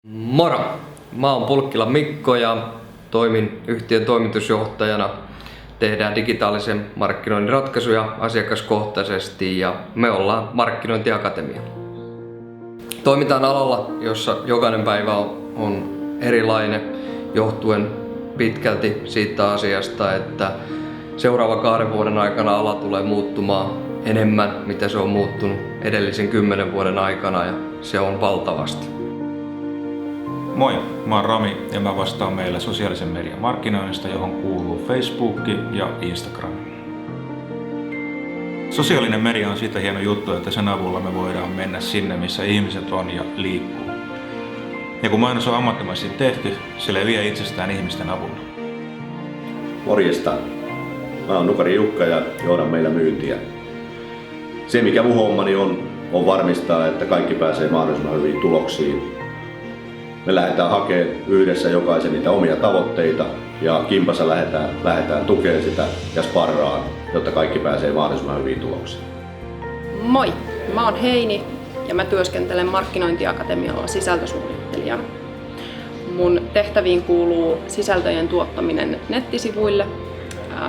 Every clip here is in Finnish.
Moro! Mä oon Pulkkilan Mikko ja toimin yhtiön toimitusjohtajana. Tehdään digitaalisen markkinoinnin ratkaisuja asiakaskohtaisesti ja me ollaan Markkinointiakatemia. Toimitaan alalla, jossa jokainen päivä on erilainen johtuen pitkälti siitä asiasta, että seuraavan 2 vuoden aikana ala tulee muuttumaan enemmän, mitä se on muuttunut edellisen 10 vuoden aikana, ja se on valtavasti. Moi, mä oon Rami ja mä vastaan meillä sosiaalisen median markkinoinnista, johon kuuluu Facebook ja Instagram. Sosiaalinen media on siitä hieno juttu, että sen avulla me voidaan mennä sinne, missä ihmiset on ja liikkuu. Ja kun mainos on ammattimaisesti tehty, se leviää itsestään ihmisten avulla. Morjesta. Mä oon Nukari Jukka ja johdan meillä myyntiä. Se mikä mun hommani on varmistaa, että kaikki pääsee mahdollisimman hyviin tuloksiin. Me lähdetään hakemaan yhdessä jokaisen niitä omia tavoitteita ja kimpassa lähdetään tukemaan sitä ja sparraan, jotta kaikki pääsee mahdollisimman hyviin tuloksiin. Moi! Mä oon Heini ja mä työskentelen Markkinointiakatemialla sisältösuunnittelijana. Mun tehtäviin kuuluu sisältöjen tuottaminen nettisivuille,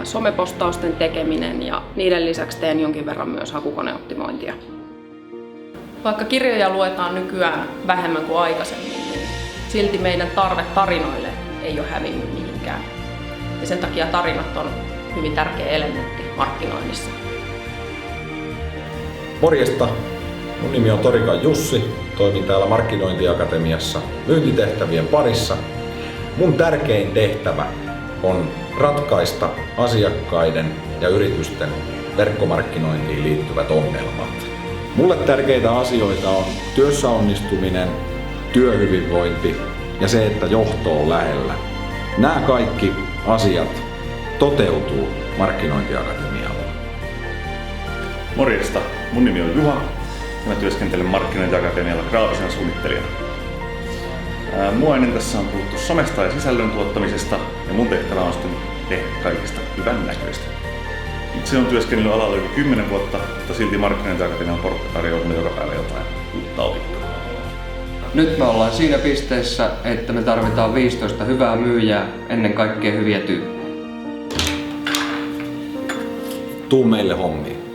somepostausten tekeminen ja niiden lisäksi teen jonkin verran myös hakukoneoptimointia. Vaikka kirjoja luetaan nykyään vähemmän kuin aikaisemmin, niin silti meidän tarve tarinoille ei ole hävinnyt mihinkään. Ja sen takia tarinat on hyvin tärkeä elementti markkinoinnissa. Morjesta! Mun nimi on Torikan Jussi. Toimin täällä Markkinointiakatemiassa myyntitehtävien parissa. Mun tärkein tehtävä on ratkaista asiakkaiden ja yritysten verkkomarkkinointiin liittyvät ongelmat. Mulle tärkeitä asioita on työssä onnistuminen, työhyvinvointi ja se, että johto on lähellä. Nämä kaikki asiat toteutuu Markkinointiakatemialla. Morjesta, mun nimi on Juha ja mä työskentelen Markkinointiakatemialla graafisena suunnittelijana. Mua ennen tässä on puhuttu somesta ja sisällön tuottamisesta ja mun tehtävä on sitten tehdä kaikista hyvän näköistä. Itse olen työskennellyt alalla yli 10 vuotta, mutta silti Markkinointiakatemian porukka tarjoaa mulle joka päivä jotain uutta opittavaa. Nyt me ollaan siinä pisteessä, että me tarvitaan 15 hyvää myyjää, ennen kaikkea hyviä tyyppejä. Tuu meille hommiin.